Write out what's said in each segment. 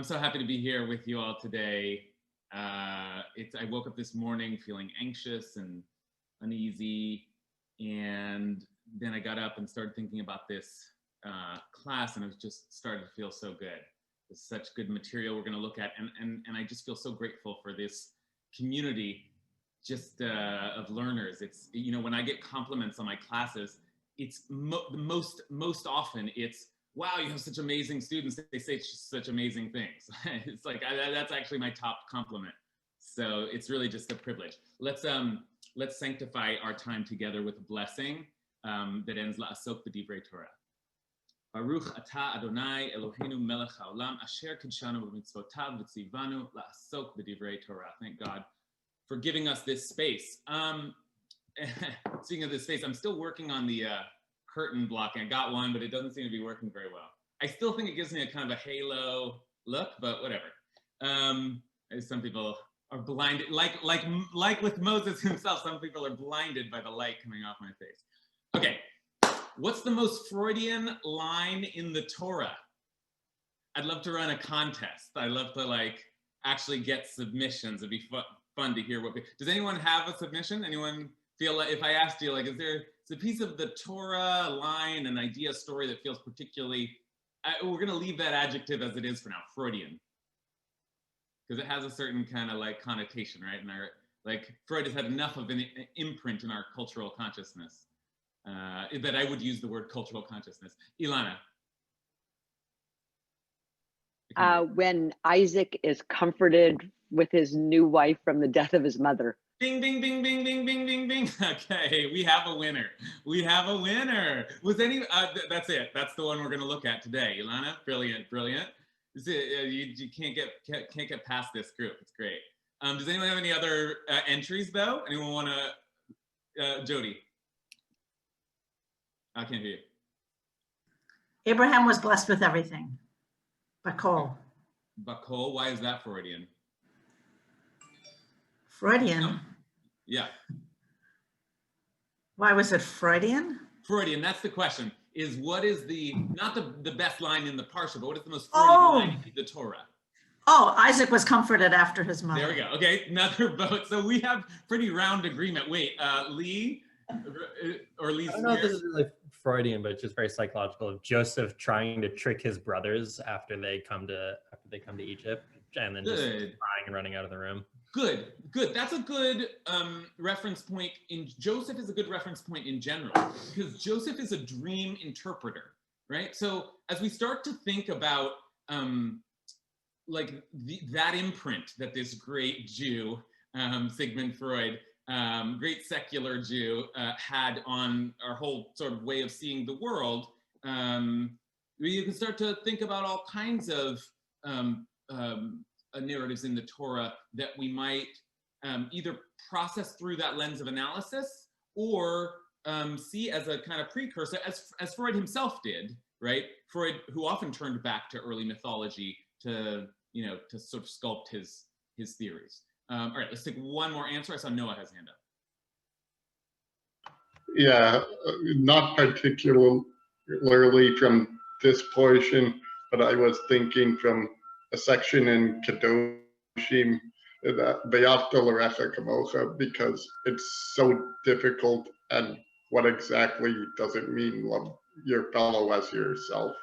I'm so happy to be here with you all today. I woke up this morning feeling anxious and uneasy, and then I got up and started thinking about this class, and it was just started to feel so good. There's such good material we're going to look at, and I just feel so grateful for this community just of learners. It's, you know, when I get compliments on my classes, it's most often it's, wow, you have such amazing students. They say such amazing things. It's like, that's actually my top compliment. So it's really just a privilege. Let's sanctify our time together with a blessing that ends la'asok b'divrei Torah. Baruch atah Adonai Eloheinu melech haolam asher kidshanu b'mitzvotav v'tzivanu la'asok b'divrei Torah. Thank God for giving us this space. Speaking of this space, I'm still working on the curtain blocking. I got one, but it doesn't seem to be working very well. I still think it gives me a kind of a halo look, but whatever. Some people are blinded, like with Moses himself, some people are blinded by the light coming off my face. Okay, what's the most Freudian line in the Torah? I'd love to run a contest. I'd love to actually get submissions. It'd be fun to hear does anyone have a submission? Anyone feel like, if I asked you, is there a piece of the Torah line, an idea, story that feels particularly, we're going to leave that adjective as it is for now, Freudian, because it has a certain kind of connotation, right? And Freud has had enough of an imprint in our cultural consciousness that I would use the word cultural consciousness. Ilana. When Isaac is comforted with his new wife from the death of his mother. Bing, bing, bing, bing, bing, bing, bing, bing. Okay, we have a winner. We have a winner. That's it. That's the one we're going to look at today. Ilana, brilliant, brilliant. You can't get past this group. It's great. Does anyone have any other entries though? Anyone want to? Jody. I can't hear you. Abraham was blessed with everything. Bakol. Bakol. Why is that Freudian? Freudian. No. Yeah. Why was it Freudian? Freudian, that's the question. What is not the best line in the Parsha, but what is the most Freudian line in the Torah? Oh, Isaac was comforted after his mother. There we go. Okay, another vote. So we have pretty round agreement. Wait, Lee or Lee's. I don't know if this is really Freudian, but it's just very psychological of Joseph trying to trick his brothers after they come to Egypt, and then just crying and running out of the room. Good. That's a good reference point. Joseph is a good reference point in general, because Joseph is a dream interpreter, right? So as we start to think about that imprint that this great Jew, Sigmund Freud, great secular Jew, had on our whole sort of way of seeing the world, you can start to think about all kinds of narratives in the Torah that we might either process through that lens of analysis or see as a kind of precursor, as Freud himself did, right? Freud, who often turned back to early mythology to sort of sculpt his theories. All right, let's take one more answer. I saw Noah has hand up. Yeah, not particularly from this portion, but I was thinking from a section in Kedoshim, V'yavta l'recha kamocha, because it's so difficult, and what exactly does it mean, love your fellow as yourself?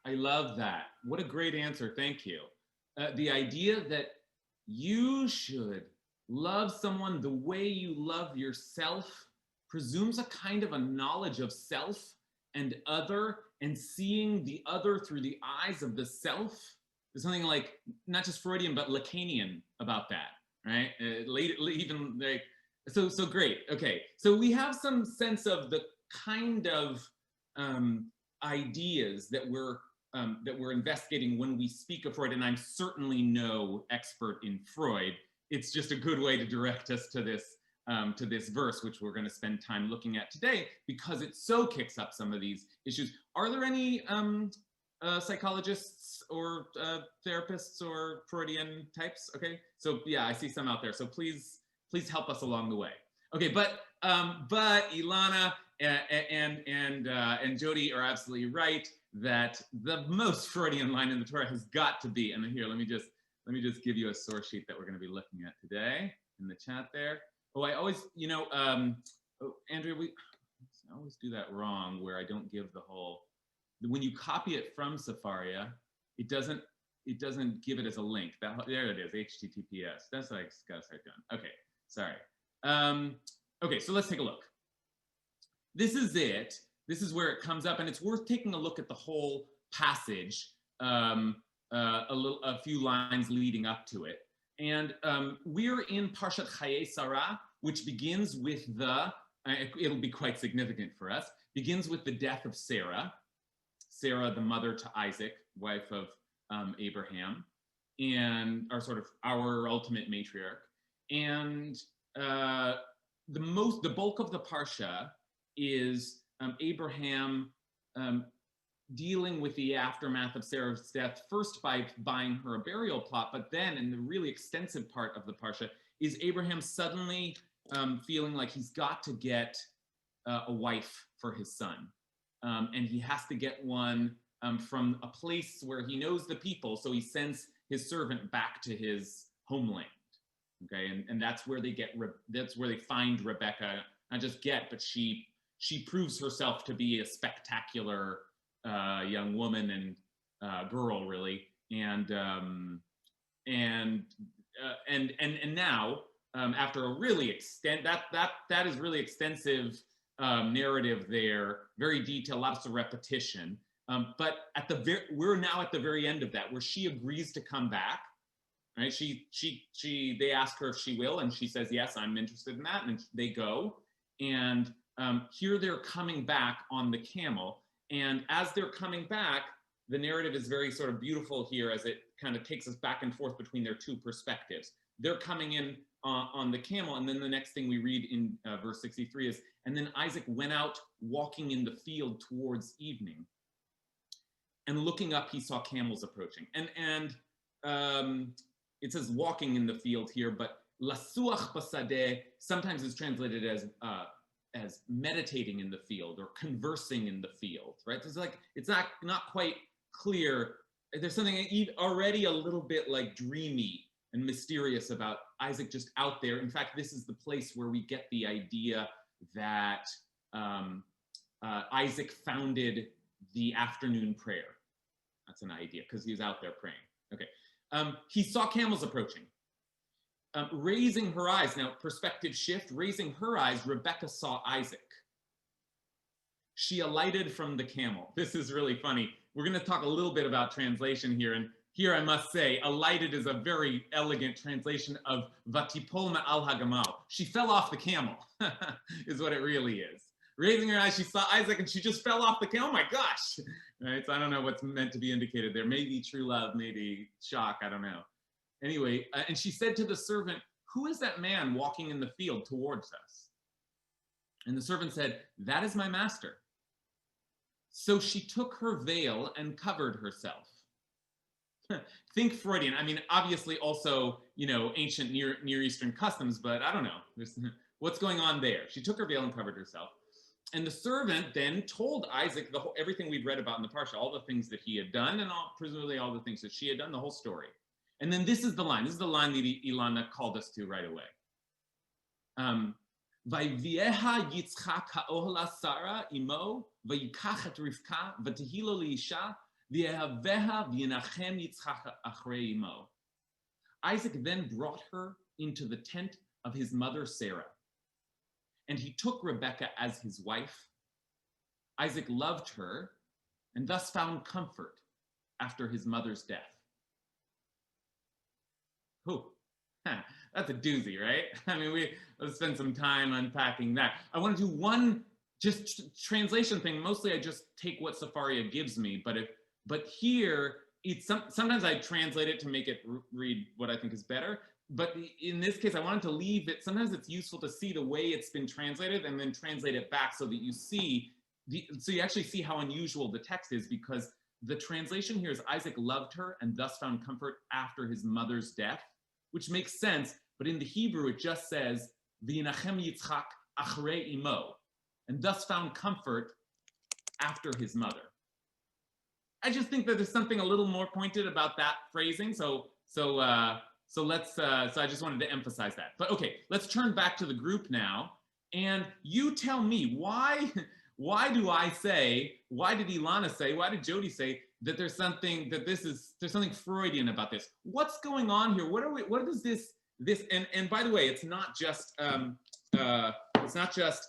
I love that. What a great answer. Thank you. The idea that you should love someone the way you love yourself presumes a kind of a knowledge of self and other, and seeing the other through the eyes of the self. There's something not just Freudian, but Lacanian about that, right? So great. Okay, so we have some sense of the kind of ideas that we're investigating when we speak of Freud, and I'm certainly no expert in Freud. It's just a good way to direct us to this verse, which we're going to spend time looking at today, because it so kicks up some of these issues. Are there any psychologists or therapists or Freudian types? Okay, so yeah, I see some out there. So please help us along the way. Okay, but Ilana and Jody are absolutely right. that the most Freudian line in the Torah has got to be, and here, let me just give you a source sheet that we're going to be looking at today in the chat there. Oh, I always, Andrea, I always do that wrong where I don't give the whole, when you copy it from Sefaria, it doesn't give it as a link. There it is, HTTPS. That's what I gotta start doing. Okay, sorry. Okay, so let's take a look. This is it. This is where it comes up, and it's worth taking a look at the whole passage, a few lines leading up to it. And we're in Parshat Chayei Sarah, which begins with it'll be quite significant for us, begins with the death of Sarah, the mother to Isaac, wife of Abraham, and our ultimate matriarch. And the bulk of the Parsha is Abraham dealing with the aftermath of Sarah's death, first by buying her a burial plot, but then in the really extensive part of the Parsha is Abraham suddenly feeling like he's got to get a wife for his son. And he has to get one from a place where he knows the people, so he sends his servant back to his homeland. Okay, and that's where they find Rebecca. Not just but she proves herself to be a spectacular young woman and girl, really, and now after a really that is really extensive narrative there, very detailed, lots of repetition. But we're now at the very end of that, where she agrees to come back. Right? They ask her if she will, and she says, yes, I'm interested in that. And they go. And here they're coming back on the camel. And as they're coming back, the narrative is very sort of beautiful here as it kind of takes us back and forth between their two perspectives. They're coming in on the camel. And then the next thing we read in verse 63 is, and then Isaac went out walking in the field towards evening. And looking up, he saw camels approaching. And it says walking in the field here, but lasuach basadeh sometimes is translated as meditating in the field or conversing in the field, right? It's not quite clear. There's something already a little bit like dreamy and mysterious about Isaac just out there. In fact, this is the place where we get the idea that Isaac founded the afternoon prayer. That's an idea because he was out there praying. Okay. He saw camels approaching. Raising her eyes, now perspective shift, raising her eyes, Rebecca saw Isaac. She alighted from the camel. This is really funny. We're going to talk a little bit about translation here. And here I must say, alighted is a very elegant translation of Vatipol ma'al hagamal. She fell off the camel, is what it really is. Raising her eyes, she saw Isaac and she just fell off the camel. Oh my gosh. Right? So I don't know what's meant to be indicated there. Maybe true love, maybe shock, I don't know. Anyway, and she said to the servant, who is that man walking in the field towards us? And the servant said, that is my master. So she took her veil and covered herself. Think Freudian. I mean, obviously also, ancient Near Eastern customs, but I don't know. What's going on there? She took her veil and covered herself. And the servant then told Isaac everything we've read about in the Parsha, all the things that he had done, and presumably all the things that she had done, the whole story. And then this is the line. This is the line that Ilana called us to right away. Vayvieha Yitzchak ha'ohla Sarah imo, vayikach et Rivka, v'tehilo liisha, v'yehaveha v'yenachem Yitzchak achrei imo. Isaac then brought her into the tent of his mother Sarah. And he took Rebekah as his wife. Isaac loved her and thus found comfort after his mother's death. That's a doozy, right? I mean, let's spend some time unpacking that. I want to do one just translation thing. Mostly I just take what Sefaria gives me, but here, sometimes I translate it to make it read what I think is better. But in this case, I wanted to leave it. Sometimes it's useful to see the way it's been translated and then translate it back so that you see, so you actually see how unusual the text is, because the translation here is Isaac loved her and thus found comfort after his mother's death, which makes sense. But in the Hebrew, it just says, V'yinachem Yitzchak achrei imo, and thus found comfort after his mother. I just think that there's something a little more pointed about that phrasing. So I just wanted to emphasize that. But okay, let's turn back to the group now. And you tell me why did Ilana say, why did Jody say that there's something Freudian about this? What's going on here? What is this, and by the way, it's not just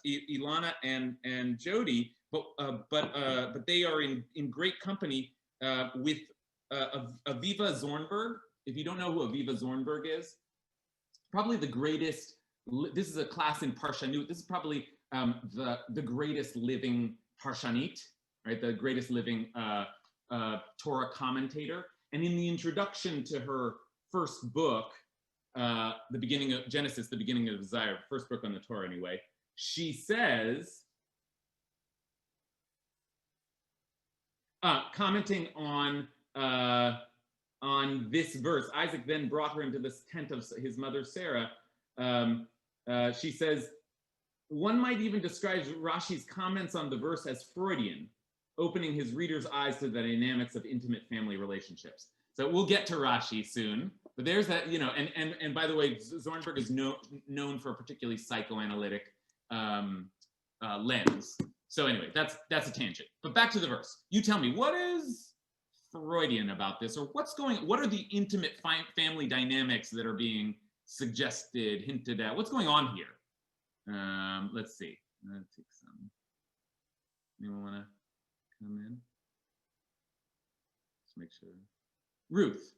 Ilana and Jody, but they are in great company with Aviva Zornberg. If you don't know who Aviva Zornberg is, probably the greatest. This is a class in Parshanut. This is probably the greatest living Parshanit, right? The greatest living Torah commentator. And in the introduction to her first book, the beginning of Genesis, the beginning of Desire, first book on the Torah anyway, she says, commenting on this verse, Isaac then brought her into this tent of his mother Sarah. She says, one might even describe Rashi's comments on the verse as Freudian, opening his reader's eyes to the dynamics of intimate family relationships. So we'll get to Rashi soon, but there's that, and by the way, Zornberg is known for a particularly psychoanalytic lens. So anyway, that's a tangent. But back to the verse. You tell me, what is Freudian about this, or what are the intimate family dynamics that are being suggested, hinted at? What's going on here? Let's see. Let's take some. Anyone want to come in? Let's make sure. Ruth.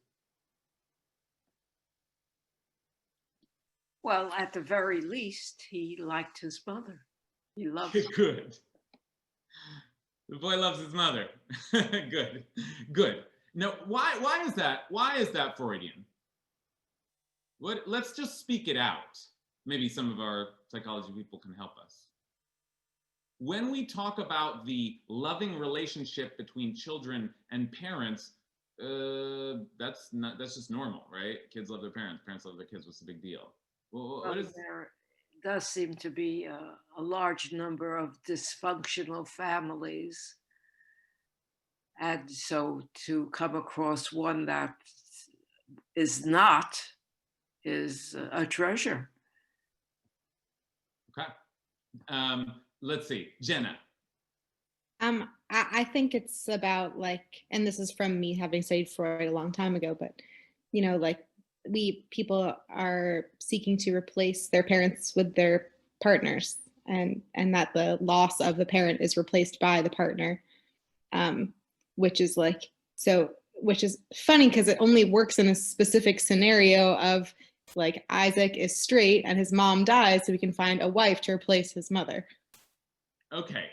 Well, at the very least, he liked his mother. He loved her. Good. The boy loves his mother. Good. Now, why is that? Why is that Freudian? Let's just speak it out. Maybe some of our psychology people can help us. When we talk about the loving relationship between children and parents, that's just normal, right? Kids love their parents. Parents love their kids. What's the big deal? There does seem to be a large number of dysfunctional families. And so to come across one that is not is a treasure. Okay. Let's see. Jenna. I think it's about and this is from me having studied Freud a long time ago, but people are seeking to replace their parents with their partners, and that the loss of the parent is replaced by the partner, which is funny because it only works in a specific scenario of Isaac is straight and his mom dies, so we can find a wife to replace his mother. Okay.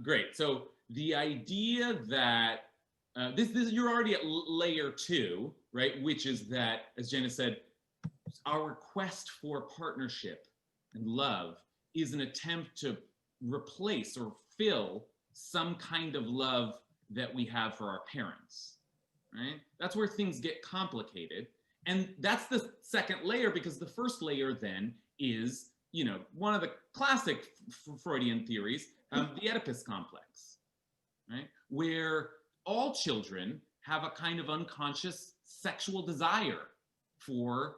Great. So the idea that this you're already at layer 2, right? Which is that, as Jenna said, our quest for partnership and love is an attempt to replace or fill some kind of love that we have for our parents, right? That's where things get complicated. And that's the second layer, because the first layer then is, one of the classic Freudian theories, the Oedipus complex, right? Where all children have a kind of unconscious sexual desire for,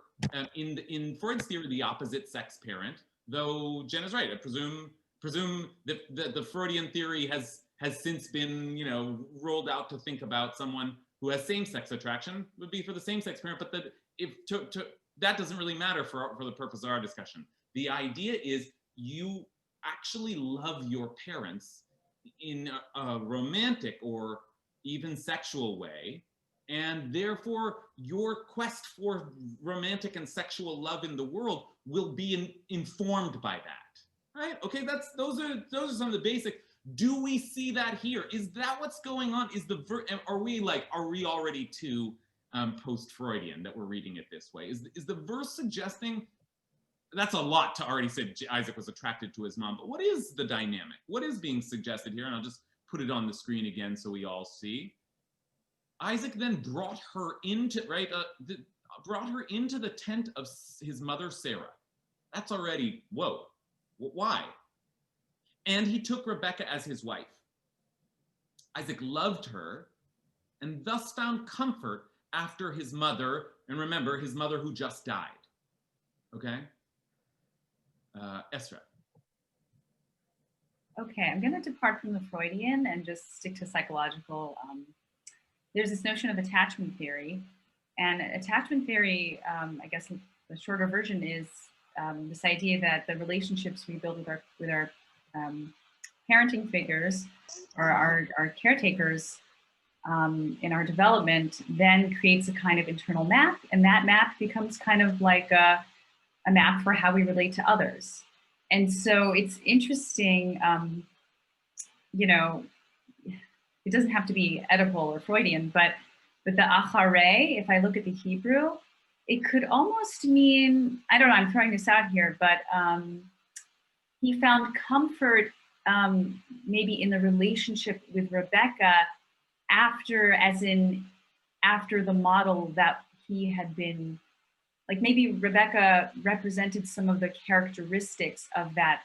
in Freud's theory, the opposite sex parent, though Jenna's right. I presume that the Freudian theory has since been, rolled out to think about someone who has same-sex attraction would be for the same-sex parent, but that doesn't really matter for the purpose of our discussion. The idea is you actually love your parents in a romantic or even sexual way, and therefore your quest for romantic and sexual love in the world will be informed by that, right? Okay, those are some of the basic. Do we see that here? Is that what's going on? Are we already too post-Freudian that we're reading it this way? Is the verse suggesting? That's a lot to already say Isaac was attracted to his mom, but what is the dynamic? What is being suggested here? And I'll just put it on the screen again so we all see. Isaac then brought her into the tent of his mother Sarah. That's already, whoa, why? And he took Rebecca as his wife. Isaac loved her and thus found comfort after his mother, and remember, his mother who just died. Okay? Esra. Okay, I'm going to depart from the Freudian and just stick to psychological. There's this notion of attachment theory. And attachment theory, I guess the shorter version is this idea that the relationships we build with our parenting figures or our caretakers in our development then creates a kind of internal map. And that map becomes kind of like a map for how we relate to others. And so it's interesting, you know, it doesn't have to be Oedipal or Freudian, but the acharei, if I look at the Hebrew, it could almost mean, I don't know, I'm throwing this out here, but he found comfort maybe in the relationship with Rebecca after the model that he had been, like maybe Rebecca represented some of the characteristics of that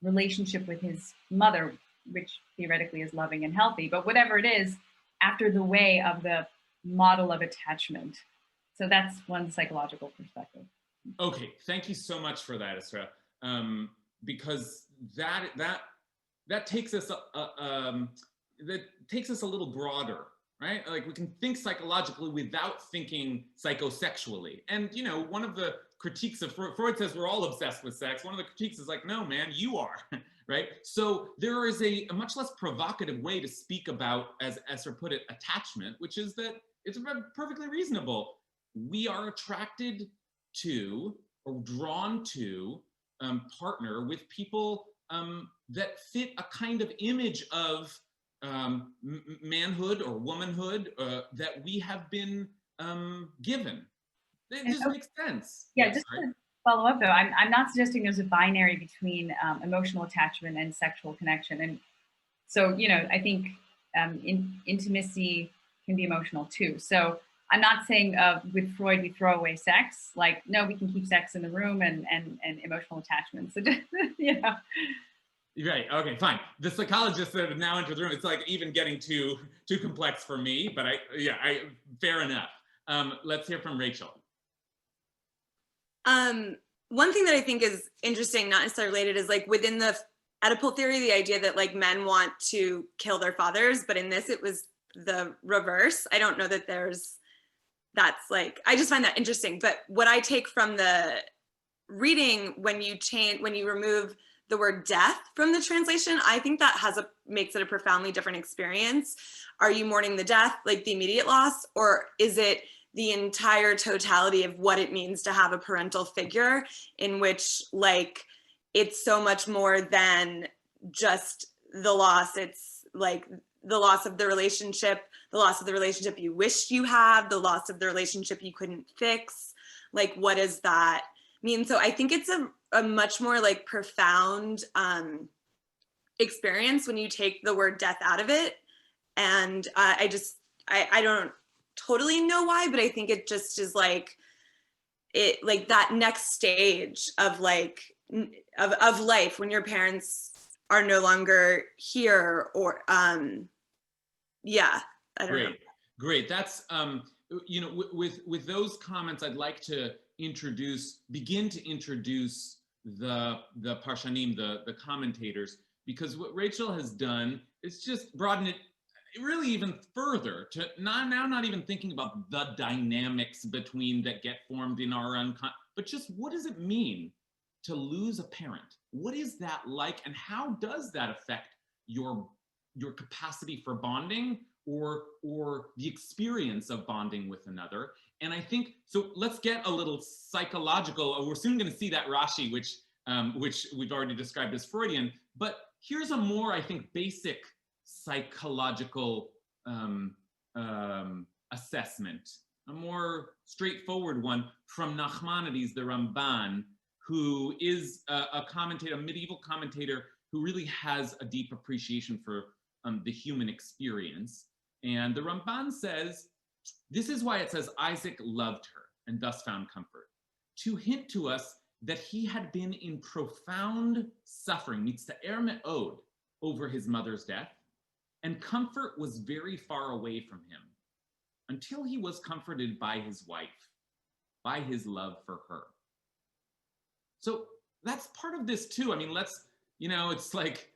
relationship with his mother, which theoretically is loving and healthy, but whatever it is, after the way of the model of attachment. So that's one psychological perspective. Okay, thank you so much for that, Isra, because that takes us a little broader, right? Like we can think psychologically without thinking psychosexually. And you know, one of the critiques of Freud says we're all obsessed with sex. One of the critiques is like, no, man, you are, right? So there is a much less provocative way to speak about, as Esra put it, attachment, which is that it's perfectly reasonable. We are attracted to or drawn to partner with people that fit a kind of image of manhood or womanhood that we have been given. It just makes sense. Yeah, yes, just right? to follow up though, I'm not suggesting there's a binary between emotional attachment and sexual connection. And so, you know, I think intimacy can be emotional too. So I'm not saying with Freud, we throw away sex. Like, no, we can keep sex in the room and emotional attachment. So just, you know. Right. Okay. Fine. The psychologists that have now entered the room, it's like even getting too complex for me. But fair enough. Let's hear from Rachel. One thing that I think is interesting, not necessarily related, is like within the Oedipal theory, the idea that like men want to kill their fathers, but in this it was the reverse. I don't know that that's like, I just find that interesting. But what I take from the reading, when you remove the word death from the translation, I think that makes it a profoundly different experience. Are you mourning the death, like the immediate loss, or is it the entire totality of what it means to have a parental figure in which like it's so much more than just the loss? It's like the loss of the relationship you wished you had, the loss of the relationship you couldn't fix. Like, what does that mean? So I think it's a much more like profound experience when you take the word death out of it. And I don't totally know why, but I think it just is like it, like that next stage of like of life when your parents are no longer here, or yeah, I don't know. Great. That's you know, with those comments, I'd like to begin to introduce the Parshanim, the commentators, because what Rachel has done is just broaden it really even further to not even thinking about the dynamics between that get formed in our but just what does it mean to lose a parent? What is that like, and how does that affect your capacity for bonding or the experience of bonding with another? And I think, so let's get a little psychological. We're soon going to see that Rashi, which we've already described as Freudian, but here's a more, I think, basic psychological assessment, a more straightforward one from Nachmanides, the Ramban, who is a commentator, a medieval commentator who really has a deep appreciation for the human experience. And the Ramban says, this is why it says Isaac loved her and thus found comfort, to hint to us that he had been in profound suffering, mitzta'er me'od, over his mother's death, and comfort was very far away from him until he was comforted by his wife, by his love for her. So that's part of this too. I mean, it's like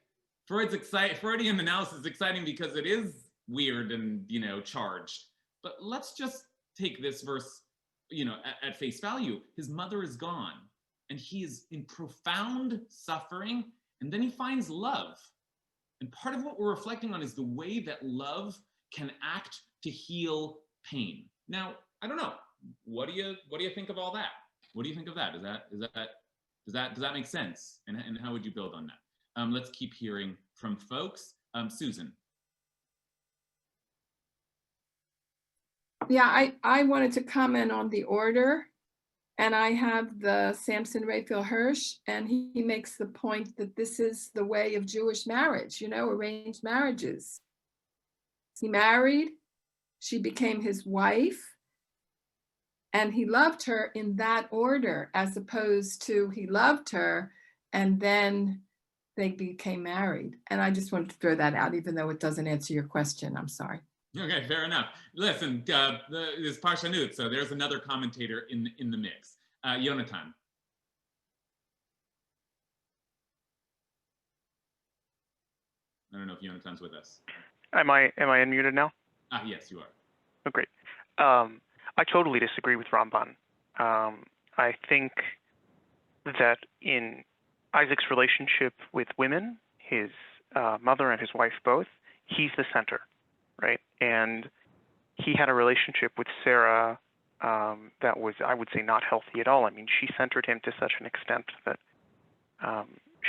Freudian analysis is exciting because it is weird and, charged. But let's just take this verse, at face value. His mother is gone and he is in profound suffering, and then he finds love. And part of what we're reflecting on is the way that love can act to heal pain. Now, I don't know. What do you think of all that? What do you think of that? Does that make sense? And how would you build on that? Let's keep hearing from folks. Susan. Yeah, I wanted to comment on the order, and I have the Samson Raphael Hirsch, and he makes the point that this is the way of Jewish marriage, arranged marriages. He married, she became his wife, and he loved her in that order, as opposed to he loved her and then they became married. And I just wanted to throw that out, even though it doesn't answer your question. I'm sorry. Okay, fair enough. Listen, this Parsha Nut, so there's another commentator in the mix. Yonatan. I don't know if Yonatan's with us. Am I unmuted now? Yes, you are. Oh, great. I totally disagree with Ramban. I think that in Isaac's relationship with women, his mother and his wife both, he's the center, right? And he had a relationship with Sarah that was, I would say, not healthy at all. I mean, she centered him to such an extent that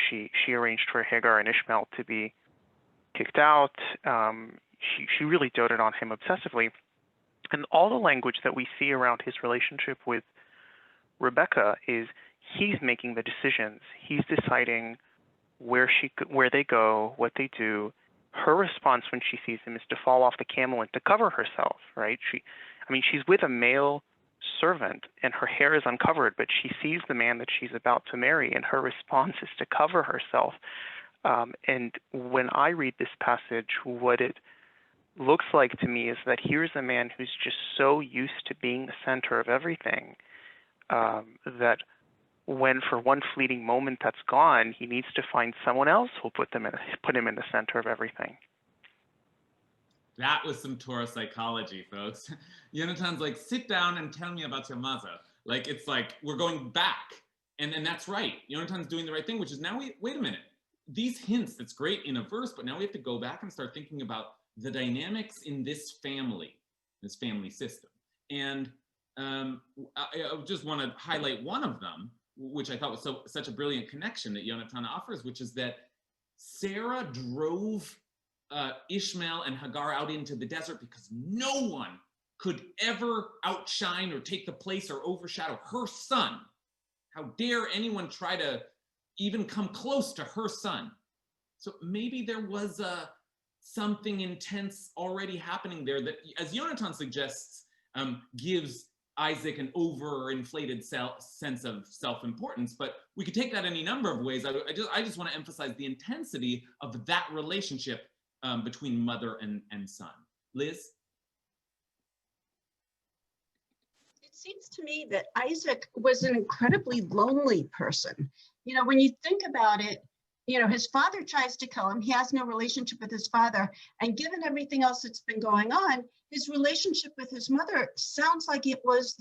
she arranged for Hagar and Ishmael to be kicked out. She really doted on him obsessively. And all the language that we see around his relationship with Rebecca is he's making the decisions. He's deciding where they go, what they do. Her response when she sees him is to fall off the camel and to cover herself, right? She's with a male servant and her hair is uncovered, but she sees the man that she's about to marry, and her response is to cover herself. And when I read this passage, what it looks like to me is that here's a man who's just so used to being the center of everything that when for one fleeting moment that's gone, he needs to find someone else who'll put him in the center of everything. That was some Torah psychology, folks. Yonatan's like, sit down and tell me about your mother. Like, it's like, we're going back. And that's right. Yonatan's doing the right thing, which is now, wait a minute. These hints, that's great in a verse, but now we have to go back and start thinking about the dynamics in this family system. And I just want to highlight one of them, which I thought was such a brilliant connection that Yonatan offers, which is that Sarah drove Ishmael and Hagar out into the desert because no one could ever outshine or take the place or overshadow her son. How dare anyone try to even come close to her son? So maybe there was something intense already happening there that, as Yonatan suggests, gives Isaac an overinflated sense of self-importance, but we could take that any number of ways. I just want to emphasize the intensity of that relationship between mother and son. Liz? It seems to me that Isaac was an incredibly lonely person. When you think about it, his father tries to kill him. He has no relationship with his father. And given everything else that's been going on, his relationship with his mother sounds like it was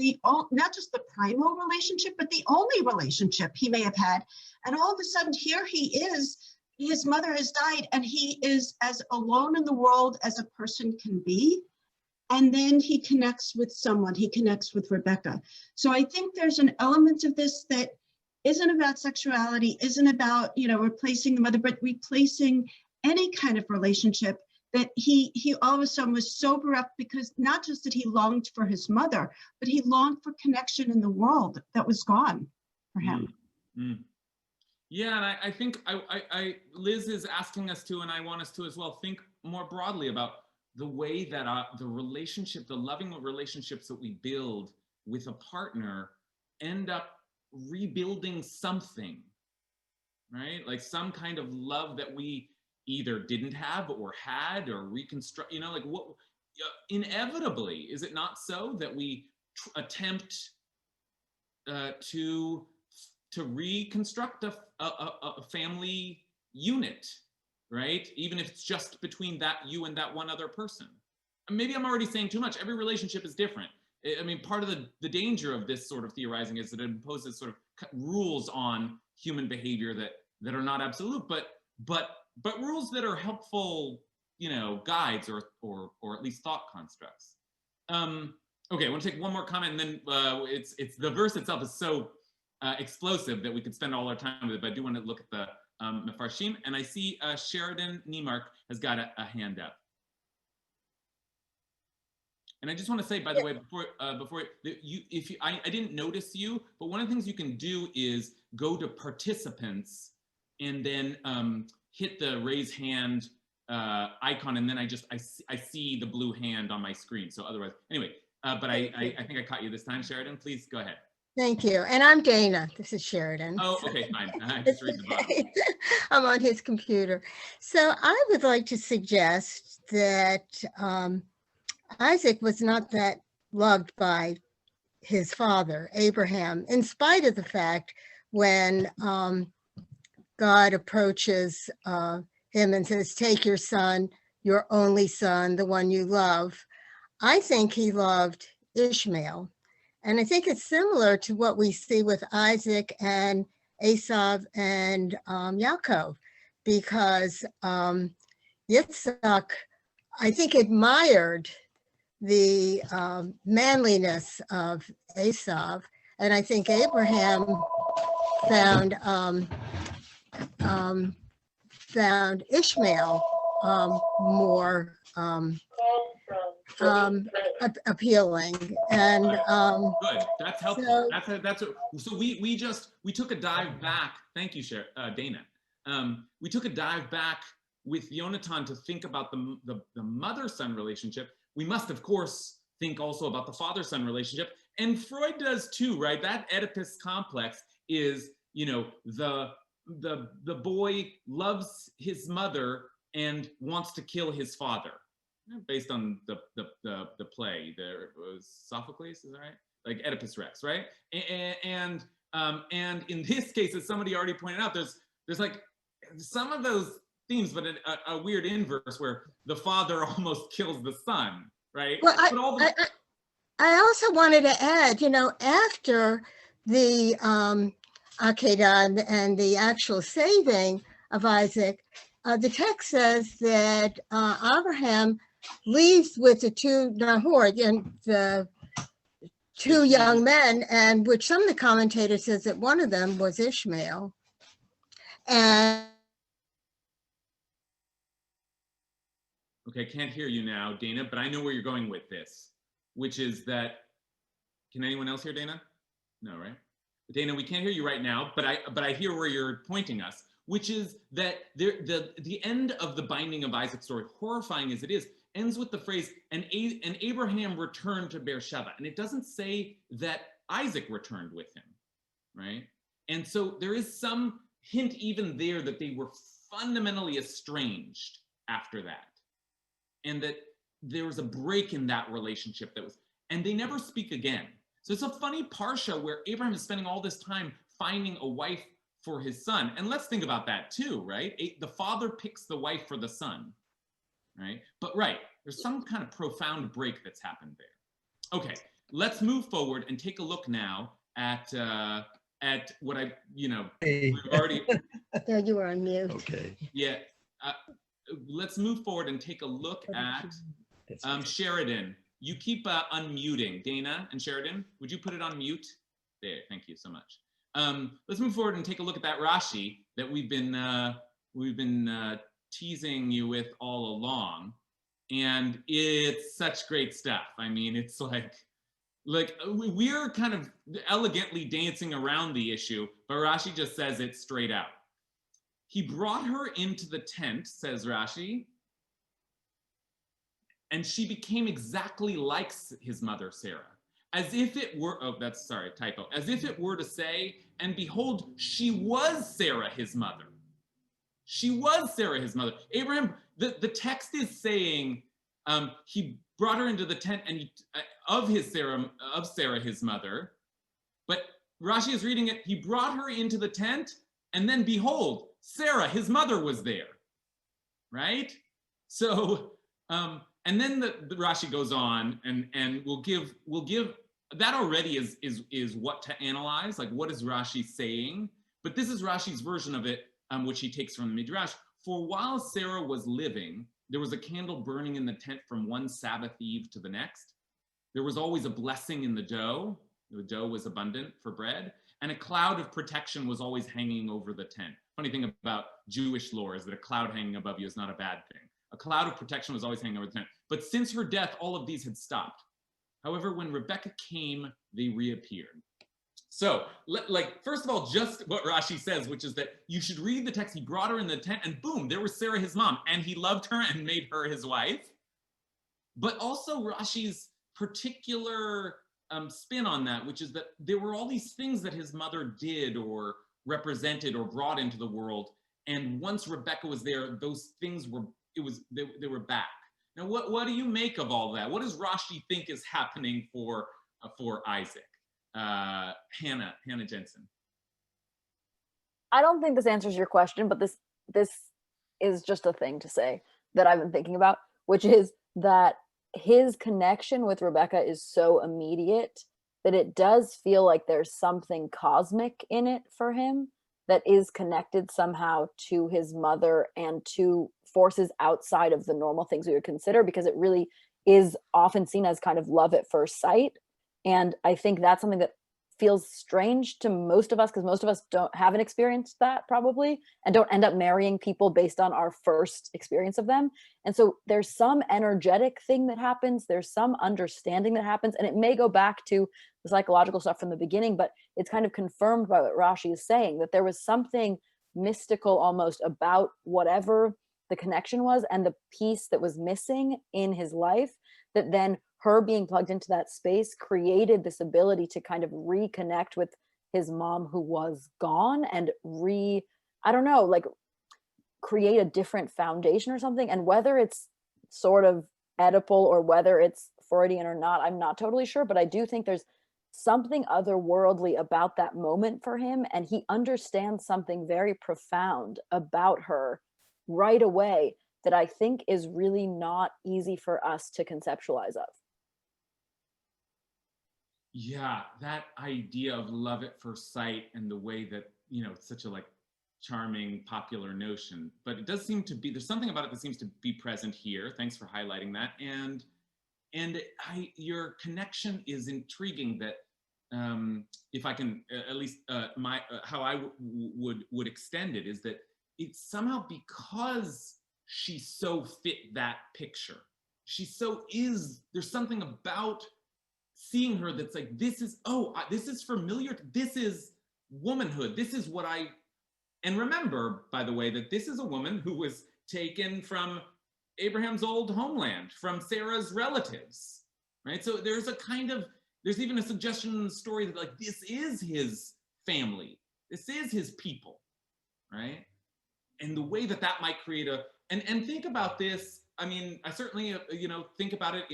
not just the primal relationship, but the only relationship he may have had. And all of a sudden, here he is, his mother has died, and he is as alone in the world as a person can be. And then he connects with someone, he connects with Rebecca. So I think there's an element of this that isn't about sexuality, isn't about, replacing the mother, but replacing any kind of relationship, that he all of a sudden was so bereft because not just that he longed for his mother, but he longed for connection in the world that was gone for him. Mm-hmm. Yeah, and I think Liz is asking us to, and I want us to as well, think more broadly about the way that the loving relationships that we build with a partner end up rebuilding something, right? Like some kind of love that we either didn't have or had or reconstruct, you know, like what, inevitably, is it not so that we attempt to reconstruct a family unit, right? Even if it's just between you and that one other person. And maybe I'm already saying too much. Every relationship is different. I mean, part of the danger of this sort of theorizing is that it imposes sort of rules on human behavior that are not absolute, but rules that are helpful, you know, guides or at least thought constructs. Okay, I want to take one more comment, and then it's the verse itself is so explosive that we could spend all our time with it, but I do want to look at the Mefarshim, and I see Sheridan Niemark has got a hand up. And I just want to say, by the way, before I didn't notice you, but one of the things you can do is go to participants and then hit the raise hand icon, and then I see the blue hand on my screen. So otherwise, anyway, but I think I caught you this time, Sheridan. Please go ahead. Thank you. And I'm Dana. This is Sheridan. Oh, okay, fine. I just read the bottom. I'm on his computer. So I would like to suggest that Isaac was not that loved by his father, Abraham, in spite of the fact when God approaches him and says, take your son, your only son, the one you love. I think he loved Ishmael. And I think it's similar to what we see with Isaac and Esav and Yaakov, because Yitzhak, I think, admired the manliness of Esav, and I think Abraham found Ishmael more appealing. And good, that's helpful. So, So we took a dive back. Thank you, Dana. We took a dive back with Yonatan to think about the mother-son relationship. We must, of course, think also about the father-son relationship, and Freud does too, right? That Oedipus complex is, you know, the boy loves his mother and wants to kill his father, based on the play. There was Sophocles, is that right? Like Oedipus Rex, right? And in this case, as somebody already pointed out, there's like some of those themes, but a weird inverse where the father almost kills the son, right? well, But I also wanted to add, you know, after the Akedah and the actual saving of Isaac, the text says that Abraham leaves with the two Nahor, and the two young men, and which some of the commentators says that one of them was Ishmael. And okay, I can't hear you now, Dana, but I know where you're going with this, which is that, can anyone else hear Dana? No, right? Dana, we can't hear you right now, but I hear where you're pointing us, which is that the end of the binding of Isaac's story, horrifying as it is, ends with the phrase, and Abraham returned to Beersheba. And it doesn't say that Isaac returned with him, right? And so there is some hint even there that they were fundamentally estranged after that. And that there was a break in that relationship and they never speak again. So it's a funny Parsha where Abraham is spending all this time finding a wife for his son. And let's think about that too, right? The father picks the wife for the son, right? But right, there's some kind of profound break that's happened there. Okay, let's move forward and take a look now at what we've already. yeah, you were on mute. Okay. Yeah, let's move forward and take a look at Sheridan. You keep unmuting. Dana and Sheridan, would you put it on mute? There, thank you so much. Let's move forward and take a look at that Rashi that we've been teasing you with all along, and it's such great stuff. I mean, it's like we're kind of elegantly dancing around the issue, but Rashi just says it straight out. He brought her into the tent, says Rashi, and she became exactly like his mother, Sarah. As if it were, typo. As if it were to say, and behold, she was Sarah, his mother. She was Sarah, his mother. Abraham, the text is saying he brought her into the tent and of Sarah, his mother. But Rashi is reading it, he brought her into the tent, and then behold, Sarah, his mother, was there, right? So, and then the Rashi goes on and we'll give that already is what to analyze, like what is Rashi saying? But this is Rashi's version of it, which he takes from the Midrash. For while Sarah was living, there was a candle burning in the tent from one Sabbath eve to the next. There was always a blessing in the dough. The dough was abundant for bread, and a cloud of protection was always hanging over the tent. Funny thing about Jewish lore is that a cloud hanging above you is not a bad thing. A cloud of protection was always hanging over the tent. But since her death, all of these had stopped. However, when Rebecca came, they reappeared. So, first of all, just what Rashi says, which is that you should read the text. He brought her in the tent, and boom, there was Sarah, his mom, and he loved her and made her his wife. But also Rashi's particular spin on that, which is that there were all these things that his mother did or represented or brought into the world, and once Rebecca was there, those things they were back. Now, what do you make of all that? What does Rashi think is happening for Isaac? Hannah Jensen. I don't think this answers your question, but this is just a thing to say that I've been thinking about, which is that his connection with Rebecca is so immediate that it does feel like there's something cosmic in it for him that is connected somehow to his mother and to forces outside of the normal things we would consider, because it really is often seen as kind of love at first sight. And I think that's something that feels strange to most of us, because most of us haven't experienced that probably, and don't end up marrying people based on our first experience of them. And so there's some energetic thing that happens, there's some understanding that happens, and it may go back to the psychological stuff from the beginning, but it's kind of confirmed by what Rashi is saying, that there was something mystical almost about whatever the connection was and the piece that was missing in his life, that then her being plugged into that space created this ability to kind of reconnect with his mom who was gone and create a different foundation or something. And whether it's sort of Oedipal or whether it's Freudian or not, I'm not totally sure, but I do think there's something otherworldly about that moment for him, and he understands something very profound about her right away that I think is really not easy for us to conceptualize of. Yeah, that idea of love at first sight and the way that, it's such a charming, popular notion, but it does seem to be, there's something about it that seems to be present here. Thanks for highlighting that. And your connection is intriguing, that if I can, at least how I would extend it is that it's somehow because she so fit that picture. There's something about seeing her that's like, this is familiar. This is womanhood. This is what and remember, by the way, that this is a woman who was taken from Abraham's old homeland, from Sarah's relatives, right? So there's even a suggestion in the story that this is his family. This is his people, right? And the way that might create and think about this. I mean, I certainly, think about it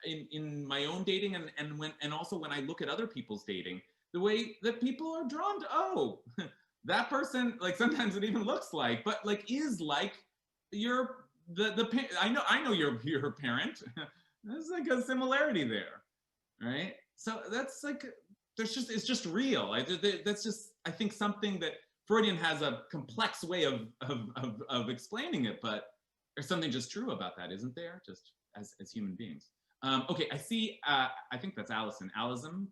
in my own dating and also when I look at other people's dating, the way that people are drawn to, that person, sometimes it even looks like, but is like I know you're her parent. There's a similarity there, right? So that's it's just real. That's just, I think, something that Freudian has a complex way of explaining it, but there's something just true about that, isn't there? Just as human beings. Okay, I see, I think that's Allison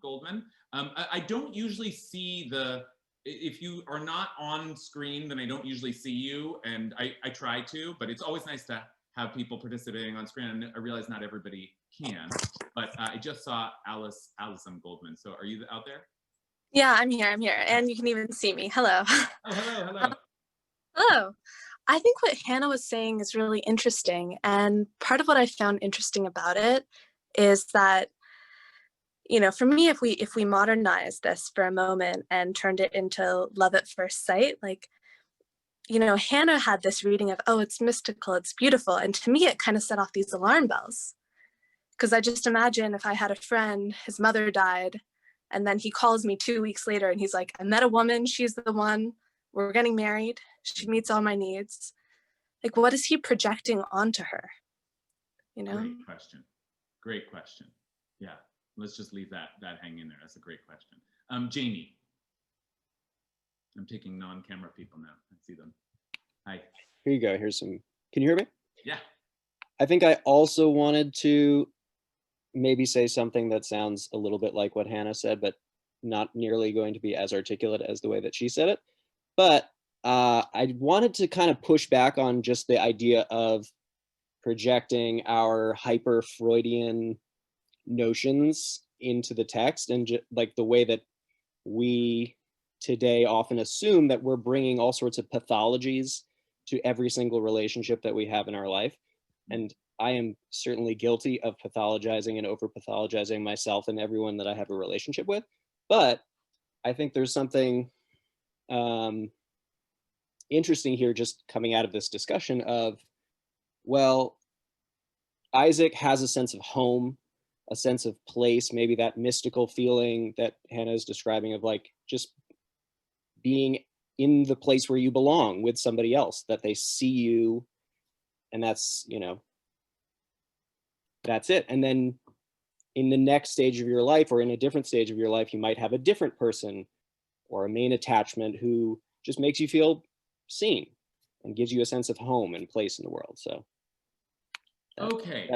Goldman. I don't usually see if you are not on screen, then I don't usually see you, and I try to, but it's always nice to have people participating on screen, and I realize not everybody can, but I just saw Allison Goldman. So are you out there? Yeah, I'm here, and you can even see me. Hello. Oh, hello. Hello. I think what Hannah was saying is really interesting, and part of what I found interesting about it is that, for me, if we modernize this for a moment and turned it into love at first sight, Hannah had this reading of, oh, it's mystical, it's beautiful. And to me, it kind of set off these alarm bells. Because I just imagine if I had a friend, his mother died, and then he calls me 2 weeks later and he's like, I met a woman, she's the one, we're getting married, she meets all my needs. Like, what is he projecting onto her? Great question. Great question. Yeah, let's just leave that hang in there. That's a great question. Jamie. I'm taking non-camera people now. I see them. Hi. Here you go. Here's some. Can you hear me? Yeah. I think I also wanted to maybe say something that sounds a little bit like what Hannah said, but not nearly going to be as articulate as the way that she said it. But I wanted to kind of push back on just the idea of projecting our hyper Freudian notions into the text, and like the way that we today often assume that we're bringing all sorts of pathologies to every single relationship that we have in our life. And I am certainly guilty of pathologizing and over pathologizing myself and everyone that I have a relationship with. But I think there's something interesting here just coming out of this discussion of, well, Isaac has a sense of home, a sense of place, maybe that mystical feeling that Hannah is describing of like just being in the place where you belong with somebody else, that they see you, and that's, that's it. And then in the next stage of your life, or in a different stage of your life, you might have a different person or a main attachment who just makes you feel seen and gives you a sense of home and place in the world. So okay.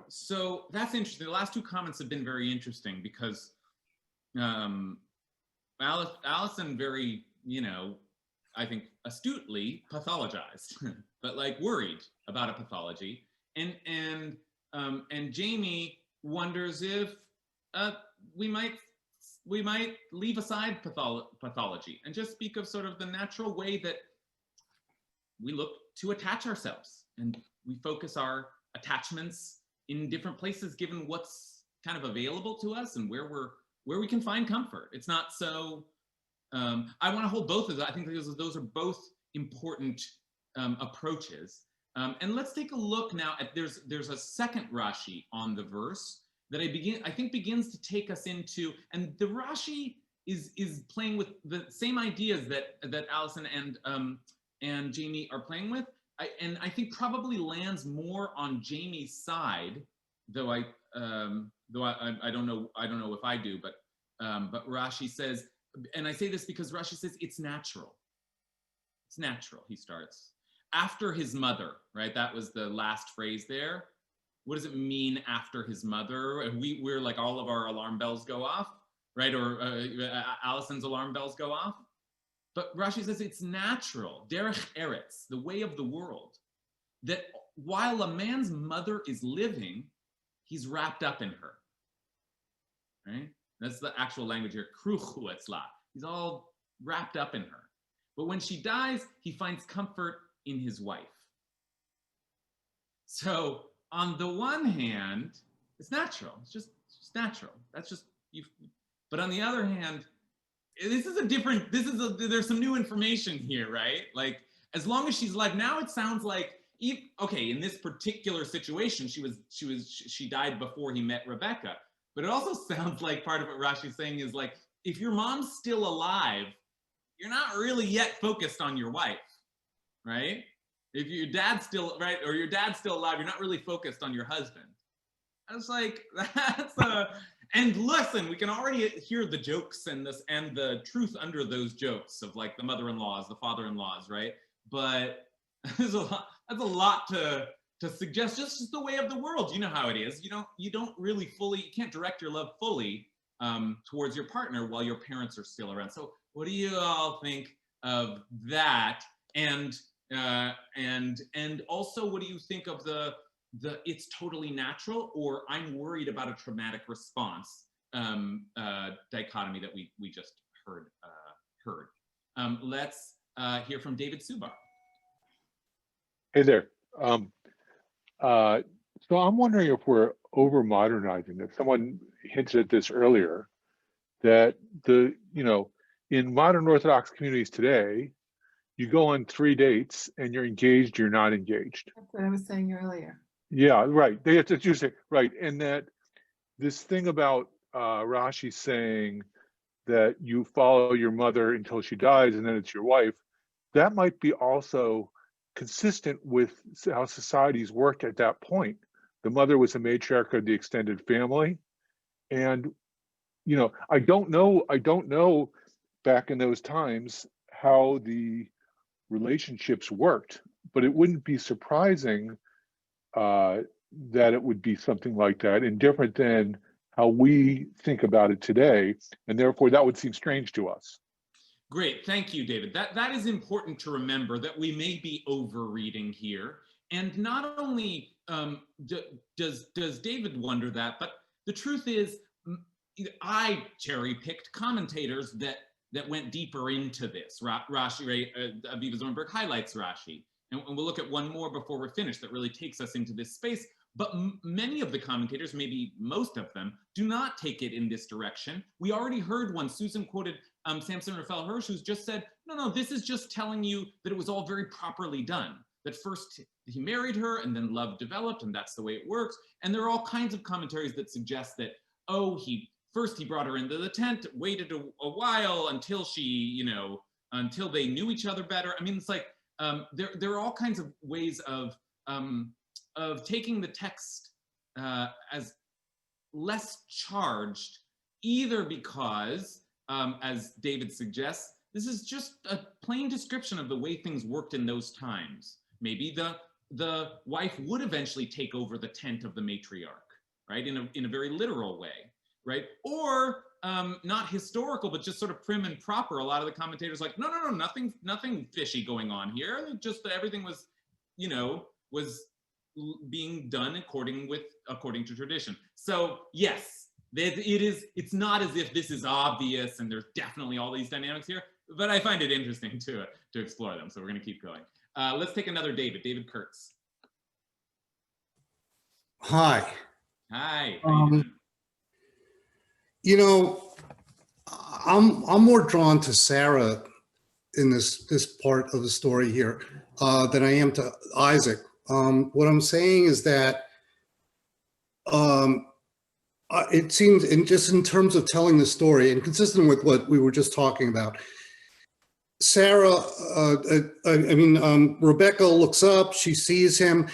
So that's interesting. The last two comments have been very interesting because Allison very, I think astutely pathologized, but like worried about a pathology, and Jamie wonders if we might leave aside pathology and just speak of sort of the natural way that we look to attach ourselves, and we focus our attachments in different places given what's kind of available to us and where we can find comfort. It's not so, I want to hold both of those. I think those are both important approaches. And let's take a look now at, there's a second Rashi on the verse that I think begins to take us into, and the Rashi is playing with the same ideas that Allison and Jamie are playing with. And I think probably lands more on Jamie's side, though I don't know if I do, but Rashi says, and I say this because Rashi says it's natural. It's natural, he starts. After his mother, right? That was the last phrase there. What does it mean after his mother? We're like, all of our alarm bells go off, right? Or Allison's alarm bells go off. But Rashi says it's natural, derech eretz, the way of the world, that while a man's mother is living, he's wrapped up in her, right? That's the actual language here, kruchu etzla. He's all wrapped up in her. But when she dies, he finds comfort in his wife. So on the one hand, it's natural. It's just natural. That's just you. But on the other hand, there's some new information here, right? Like, as long as she's alive, now it sounds like, okay, in this particular situation, she died before he met Rebecca. But it also sounds like part of what Rashi's saying is like, if your mom's still alive, you're not really yet focused on your wife, right? If your dad's still, right, or your dad's still alive, you're not really focused on your husband. I was like, and listen, we can already hear the jokes and the truth under those jokes of like the mother-in-laws, the father-in-laws, right? But that's a lot to suggest. Just the way of the world. You know how it is. You don't really fully, you can't direct your love fully towards your partner while your parents are still around. So what do you all think of that? And also, what do you think of the it's totally natural, or I'm worried about a traumatic response dichotomy that we just heard. Let's hear from David Subar. Hey there. So I'm wondering if we're over modernizing it. Someone hinted at this earlier, that in modern Orthodox communities today, you go on 3 dates and you're engaged, you're not engaged. That's what I was saying earlier. Yeah, right. They have to choose it, right. And that this thing about Rashi saying that you follow your mother until she dies and then it's your wife, that might be also consistent with how societies worked at that point. The mother was a matriarch of the extended family. And, you know, I don't know back in those times how the relationships worked, but it wouldn't be surprising that it would be something like that and different than how we think about it today. And therefore that would seem strange to us. Great, thank you, David. That is important to remember, that we may be overreading here. And not only does David wonder that, but the truth is, I cherry-picked commentators that went deeper into this. Rashi, Aviva Zornberg highlights Rashi. And we'll look at one more before we're finished that really takes us into this space. But many of the commentators, maybe most of them, do not take it in this direction. We already heard one. Susan quoted Samson Raphael Hirsch, who's just said, no, this is just telling you that it was all very properly done. That first he married her and then love developed, and that's the way it works. And there are all kinds of commentaries that suggest that, oh, first he brought her into the tent, waited a while until she, until they knew each other better. I mean, it's like, there are all kinds of ways of taking the text as less charged, either because, as David suggests, this is just a plain description of the way things worked in those times. Maybe the wife would eventually take over the tent of the matriarch, right? In a very literal way, right? Or not historical, but just sort of prim and proper. A lot of the commentators like, no, nothing fishy going on here. Just everything was, was being done according to tradition. So yes, it's not as if this is obvious and there's definitely all these dynamics here, but I find it interesting to explore them. So we're going to keep going. Let's take another David Kurtz. Hi. Hi. I'm more drawn to Sarah in this part of the story here than I am to Isaac. What I'm saying is that it seems, just in terms of telling the story, and consistent with what we were just talking about, Sarah, Rebecca looks up, she sees him.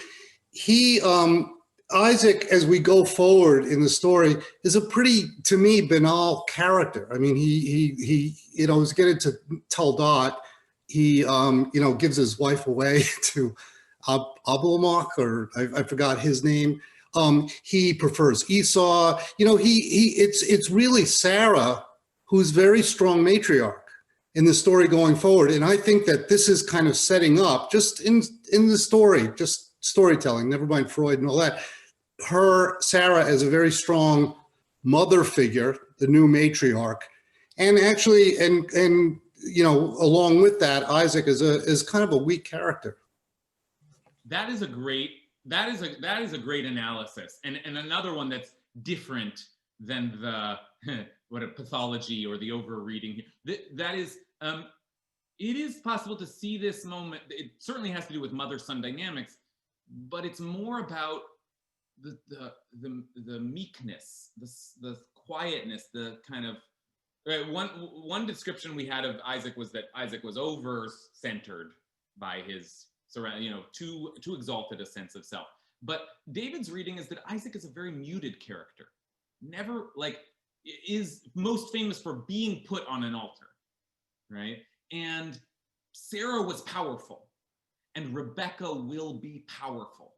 Isaac, as we go forward in the story, is a pretty, to me, banal character. I mean, he is getting to Taldat. He, gives his wife away to Ablamach, or I forgot his name. He prefers Esau. It's really Sarah who's very strong matriarch in the story going forward. And I think that this is kind of setting up, just in the story, just storytelling, never mind Freud and all that, Sarah as a very strong mother figure, the new matriarch. And actually, and along with that, Isaac is kind of a weak character. That is a great analysis, and another one that's different than the pathology or the overreading. That is, it is possible to see this moment. It certainly has to do with mother-son dynamics, but it's more about the meekness, the quietness, the kind of one description we had of Isaac was that Isaac was over-centered by his too exalted a sense of self. But David's reading is that Isaac is a very muted character, never is most famous for being put on an altar, right? And Sarah was powerful, and Rebecca will be powerful.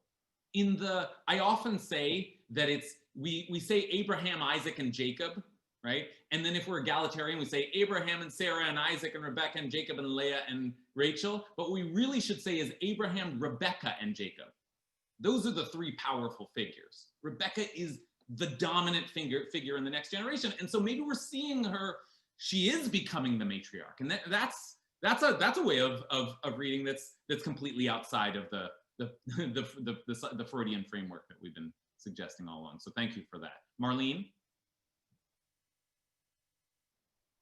I often say that we say Abraham, Isaac, and Jacob, right? And then if we're egalitarian, we say Abraham and Sarah and Isaac and Rebecca and Jacob and Leah and Rachel. But what we really should say is Abraham, Rebecca, and Jacob. Those are the three powerful figures. Rebecca is the dominant figure in the next generation. And so maybe we're seeing her, she is becoming the matriarch. And that's a way of reading that's completely outside of the Freudian framework that we've been suggesting all along. So thank you for that. Marlene?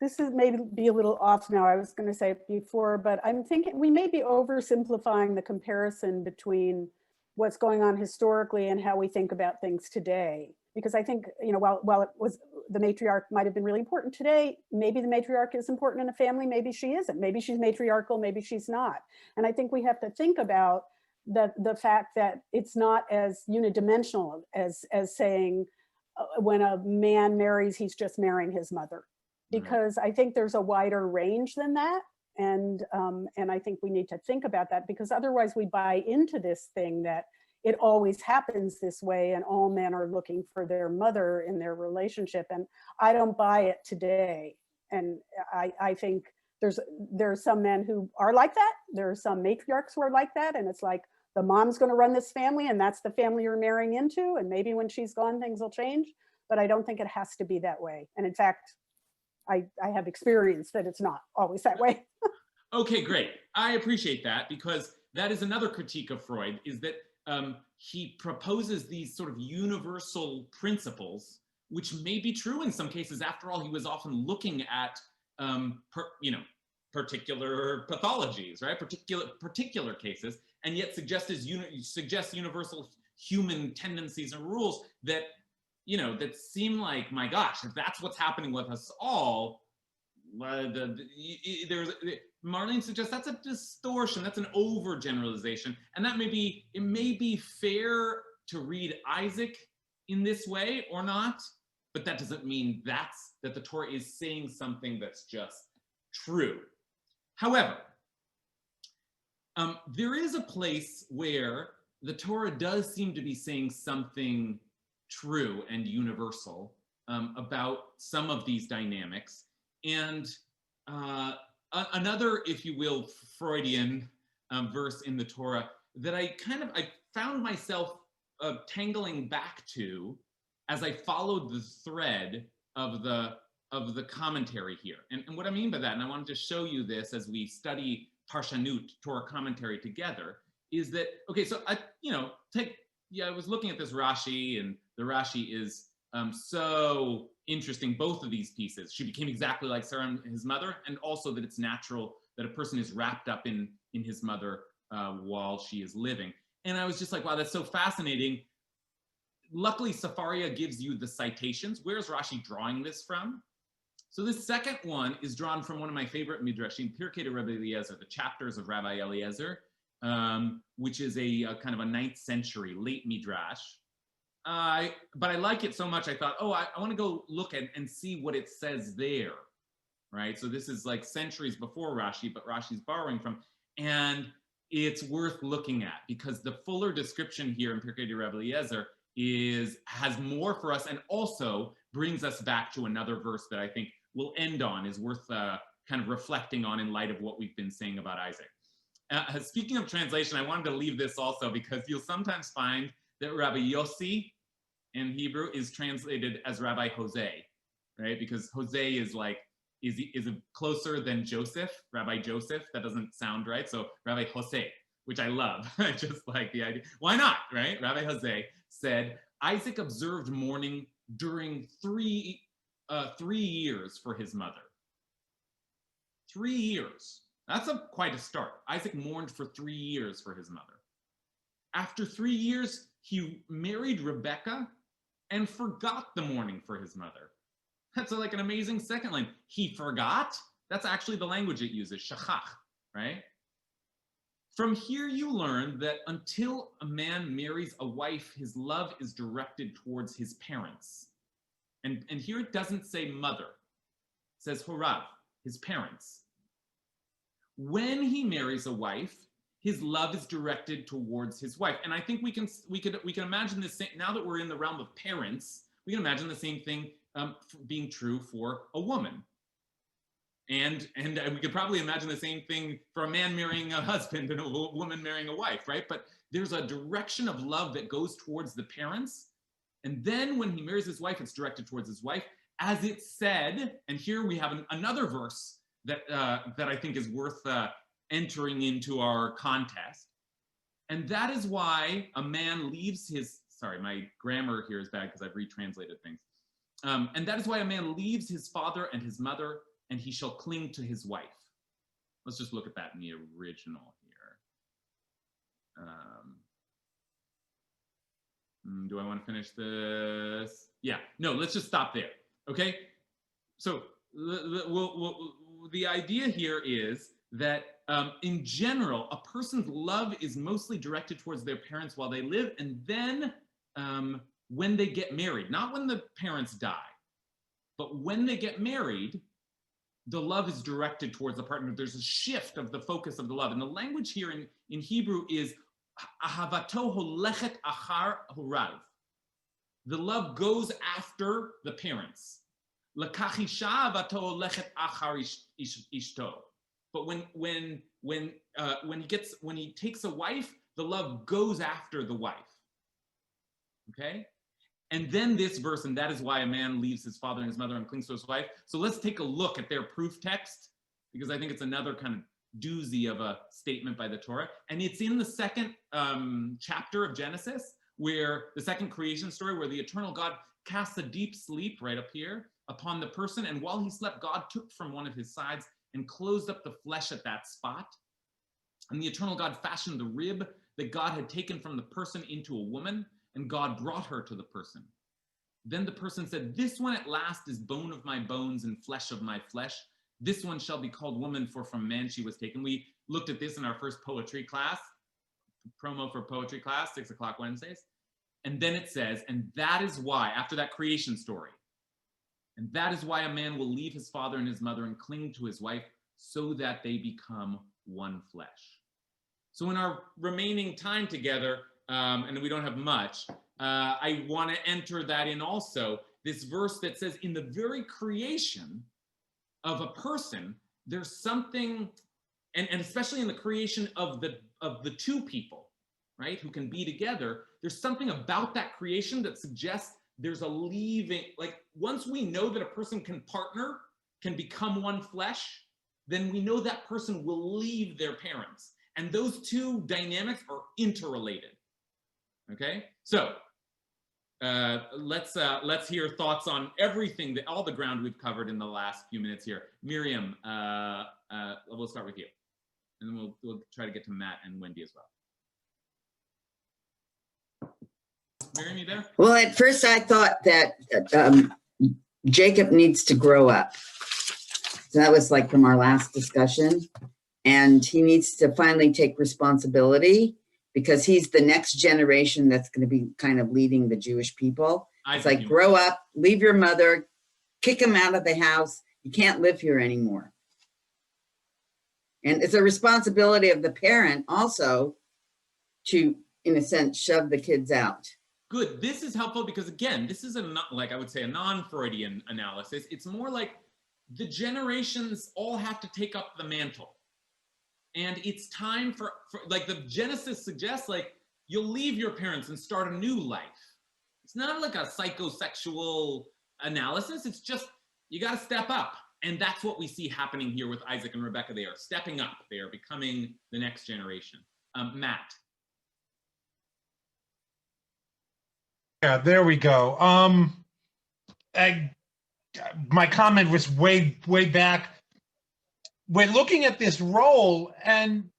this is maybe be a little off now. I was going to say it before, but I'm thinking we may be oversimplifying the comparison between what's going on historically and how we think about things today. Because I think, you know, while it was, the matriarch might have been really important today, maybe the matriarch is important in a family, maybe she isn't. Maybe she's matriarchal, maybe she's not. And I think we have to think about the fact that it's not as unidimensional as saying when a man marries, he's just marrying his mother. Because I think there's a wider range than that. And I think we need to think about that, because otherwise we buy into this thing that it always happens this way and all men are looking for their mother in their relationship. And I don't buy it today. And I think there are some men who are like that. There are some matriarchs who are like that. And it's like, the mom's going to run this family and that's the family you're marrying into. And maybe when she's gone, things will change. But I don't think it has to be that way. And in fact, I have experience that it's not always that way. Okay, great. I appreciate that, because that is another critique of Freud, is that he proposes these sort of universal principles, which may be true in some cases. After all, he was often looking at, particular pathologies, right? Particular cases, and yet suggests universal human tendencies and rules that, you know, that seem like, my gosh, if that's what's happening with us all, Marlene suggests that's a distortion, that's an overgeneralization, and that it may be fair to read Isaac in this way or not, but that doesn't mean that the Torah is saying something that's just true. However, there is a place where the Torah does seem to be saying something true and universal about some of these dynamics. And another, if you will, Freudian verse in the Torah that I found myself tangling back to as I followed the thread of the commentary here. And what I mean by that, and I wanted to show you this as we study Parshanut, Torah commentary together, is that, okay, so I was looking at this Rashi, and the Rashi is so interesting, both of these pieces. She became exactly like Sarah and his mother, and also that it's natural that a person is wrapped up in his mother while she is living. And I was just like, wow, that's so fascinating. Luckily, Safaria gives you the citations. Where's Rashi drawing this from? So this second one is drawn from one of my favorite midrashim, Pirkei de Rabbi Eliezer, the chapters of Rabbi Eliezer, which is a kind of a 9th century late midrash. But I like it so much, I thought, I want to go look at and see what it says there, right? So this is like centuries before Rashi, but Rashi's borrowing from, and it's worth looking at because the fuller description here in Pirkei de Rabbi Eliezer has more for us, and also brings us back to another verse that I think we'll end on, is worth kind of reflecting on in light of what we've been saying about Isaac. Speaking of translation, I wanted to leave this also because you'll sometimes find that Rabbi Yossi in Hebrew is translated as Rabbi Jose, right? Because Jose is closer than Joseph, Rabbi Joseph. That doesn't sound right. So Rabbi Jose, which I love. I just like the idea. Why not, right? Rabbi Jose said, Isaac observed mourning during 3 years for his mother. 3 years. That's quite a start. Isaac mourned for 3 years for his mother. After 3 years, he married Rebecca and forgot the mourning for his mother. That's like an amazing second line. He forgot? That's actually the language it uses, shachach, right? From here you learn that until a man marries a wife, his love is directed towards his parents. And here it doesn't say mother. It says horav, his parents. When he marries a wife, his love is directed towards his wife. And I think we can imagine this same, now that we're in the realm of parents, we can imagine the same thing being true for a woman. And we could probably imagine the same thing for a man marrying a husband and a woman marrying a wife, right? But there's a direction of love that goes towards the parents. And then when he marries his wife, it's directed towards his wife. As it said, and here we have another verse that I think is worth entering into our contest. And that is why a man leaves his, sorry, my grammar here is bad because I've retranslated things. And that is why a man leaves his father and his mother and he shall cling to his wife. Let's just look at that in the original here. Do I want to finish this? Yeah, no, let's just stop there, okay? So the idea here is that in general, a person's love is mostly directed towards their parents while they live, and then when they get married, not when the parents die, but when they get married, the love is directed towards the partner. There's a shift of the focus of the love. And the language here in Hebrew is ahavato holechet achar horav. The love goes after the parents. Lakach isha ahavato holechet achar ishto. But when he takes a wife, the love goes after the wife. Okay? And then this verse, and that is why a man leaves his father and his mother and clings to his wife. So let's take a look at their proof text, because I think it's another kind of doozy of a statement by the Torah. And it's in the second chapter of Genesis, where the second creation story, where the eternal God casts a deep sleep right up here upon the person. And while he slept, God took from one of his sides and closed up the flesh at that spot. And the eternal God fashioned the rib that God had taken from the person into a woman, and God brought her to the person. Then the person said, this one at last is bone of my bones and flesh of my flesh. This one shall be called woman, for from man she was taken. We looked at this in our first poetry class, promo for poetry class, 6 o'clock Wednesdays. And then it says, and that is why, after that creation story, and that is why a man will leave his father and his mother and cling to his wife, so that they become one flesh. So in our remaining time together, and we don't have much, I want to enter that in also, this verse that says in the very creation of a person, there's something, and especially in the creation of the two people, right, who can be together, there's something about that creation that suggests there's a leaving, like once we know that a person can partner, can become one flesh, then we know that person will leave their parents. And those two dynamics are interrelated. Okay, so let's hear thoughts on everything, that all the ground we've covered in the last few minutes here. Miriam, we'll start with you, and then we'll try to get to Matt and Wendy as well. Miriam, you there? Well, at first I thought that Jacob needs to grow up. So that was like from our last discussion, and he needs to finally take responsibility, because he's the next generation that's going to be kind of leading the Jewish people. It's like, grow up, leave your mother, kick him out of the house. You can't live here anymore. And it's a responsibility of the parent also to, in a sense, shove the kids out. Good. This is helpful because, again, this is like I would say a non-Freudian analysis. It's more like the generations all have to take up the mantle. And it's time for like the Genesis suggests, like you'll leave your parents and start a new life. It's not like a psychosexual analysis. It's just, you got to step up. And that's what we see happening here with Isaac and Rebecca. They are stepping up. They are becoming the next generation. Matt. Yeah, there we go. My comment was way back. We're looking at this role, and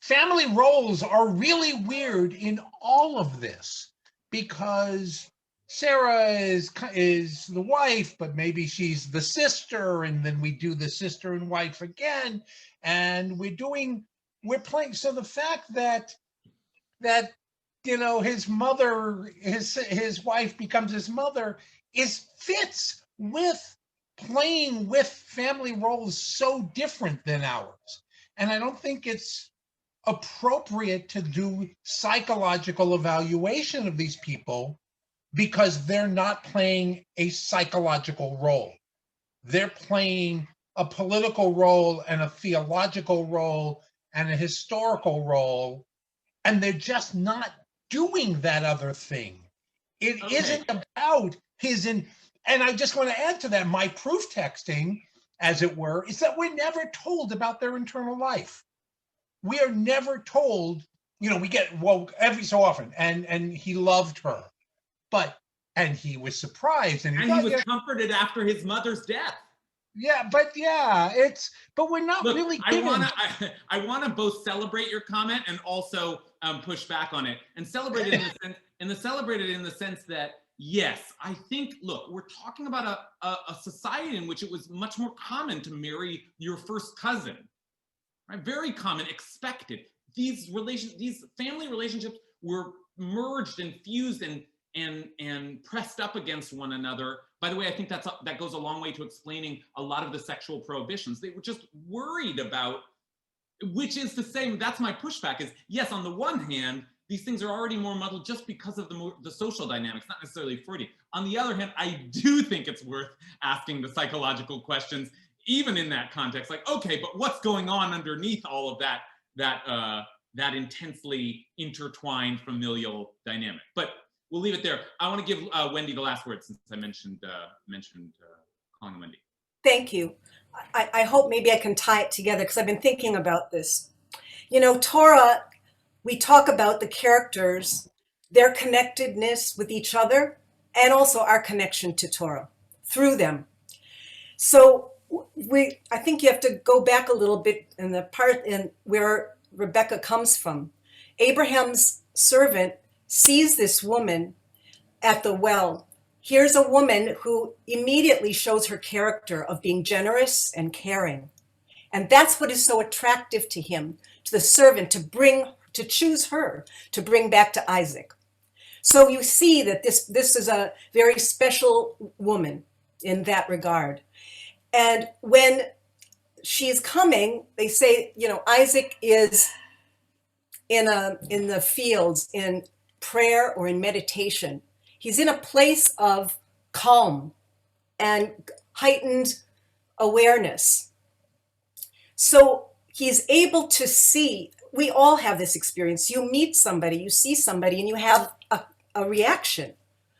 family roles are really weird in all of this, because Sarah is the wife, but maybe she's the sister, and then we do the sister and wife again, and we're playing. So the fact that his mother, his wife becomes his mother, fits with playing with family roles so different than ours. And I don't think it's appropriate to do psychological evaluation of these people because they're not playing a psychological role. They're playing a political role and a theological role and a historical role, and they're just not doing that other thing. It isn't about and I just want to add to that, my proof texting, as it were, is that we're never told about their internal life. We are never told, we get, every so often, and he loved her, and he was surprised. And he was comforted after his mother's death. Yeah, but we're not Look, really I given. wanna both celebrate your comment and also push back on it, and celebrate it in the sense that yes, I think, look, we're talking about a society in which it was much more common to marry your first cousin, right? Very common, expected. These family relationships were merged and fused and pressed up against one another. By the way, I think that goes a long way to explaining a lot of the sexual prohibitions. They were just worried about, which is to say, that's my pushback is, yes, on the one hand, these things are already more muddled just because of the social dynamics, not necessarily Freudian. On the other hand, I do think it's worth asking the psychological questions, even in that context, like, okay, but what's going on underneath all of that intensely intertwined familial dynamic? But we'll leave it there. I want to give Wendy the last word since I mentioned calling Wendy. Thank you. I hope maybe I can tie it together because I've been thinking about this. You know, Torah, we talk about the characters, their connectedness with each other, and also our connection to Torah through them. So I think you have to go back a little bit in the part in where Rebecca comes from. Abraham's servant sees this woman at the well. Here's a woman who immediately shows her character of being generous and caring. And that's what is so attractive to him, to the servant, to choose her, to bring back to Isaac. So you see that this is a very special woman in that regard. And when she's coming, they say, you know, Isaac is in the fields in prayer or in meditation. He's in a place of calm and heightened awareness. So he's able to see, we all have this experience. You meet somebody, you see somebody, and you have a reaction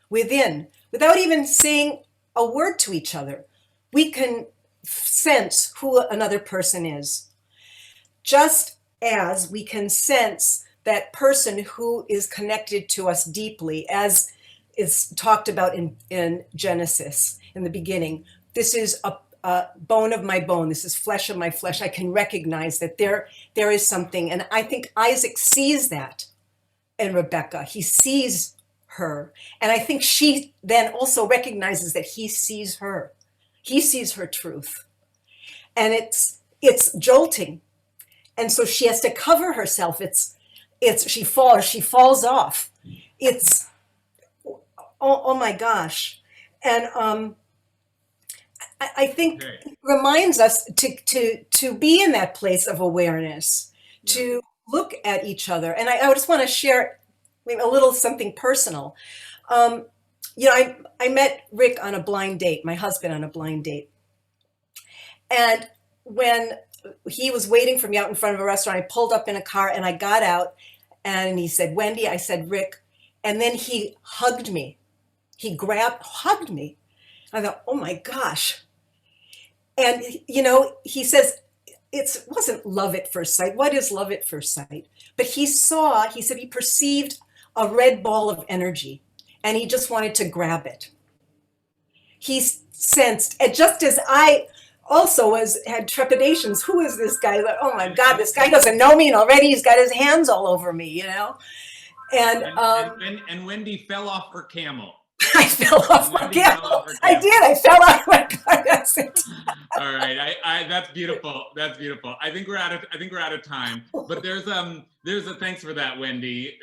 within, without even saying a word to each other. We can sense who another person is, just as we can sense that person who is connected to us deeply, as is talked about in Genesis in the beginning. This is a bone of my bone. This is flesh of my flesh. I can recognize that there is something. And I think Isaac sees that in Rebecca. He sees her. And I think she then also recognizes that he sees her. He sees her truth. And it's jolting. And so she has to cover herself. She falls off. It's, oh my gosh. And I think it reminds us to be in that place of awareness, to look at each other. And I just want to share maybe a little something personal. You know, I met Rick on a blind date, my husband on a blind date. And when he was waiting for me out in front of a restaurant, I pulled up in a car and I got out and he said, Wendy, I said, Rick. And then he hugged me. He hugged me. I thought, oh my gosh. And, you know, he says, it wasn't love at first sight. What is love at first sight? But he said he perceived a red ball of energy and he just wanted to grab it. He sensed, and just as I also had trepidations, who is this guy? Like, oh my God, this guy doesn't know me and already he's got his hands all over me, you know? And Wendy fell off her camel. I fell off my camel. I did. I fell off my car. That's it. All right. That's beautiful. That's beautiful. I think we're out of time. But there's a thanks for that, Wendy.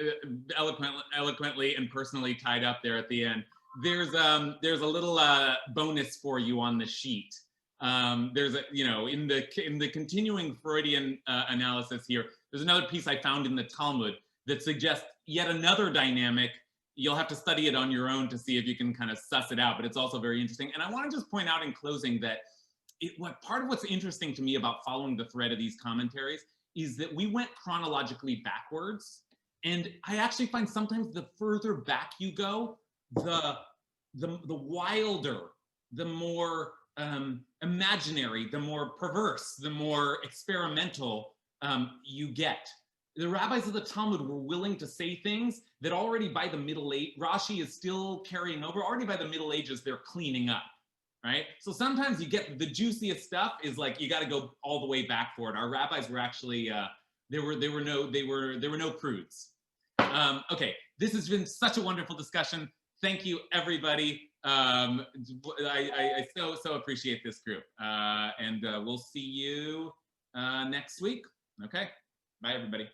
Eloquently and personally tied up there at the end. There's a little bonus for you on the sheet. There's a, you know, in the continuing Freudian analysis here, there's another piece I found in the Talmud that suggests yet another dynamic. You'll have to study it on your own to see if you can kind of suss it out, but it's also very interesting. And I want to just point out in closing that part of what's interesting to me about following the thread of these commentaries is that we went chronologically backwards. And I actually find sometimes the further back you go, the wilder, the more imaginary, the more perverse, the more experimental you get. The rabbis of the Talmud were willing to say things that already by the Middle Age, Rashi is still carrying over, already by the Middle Ages, they're cleaning up, right? So sometimes you get the juiciest stuff is like, you got to go all the way back for it. Our rabbis were actually, there were no prudes. Okay, this has been such a wonderful discussion. Thank you, everybody. I so appreciate this group. And we'll see you next week. Okay, bye, everybody.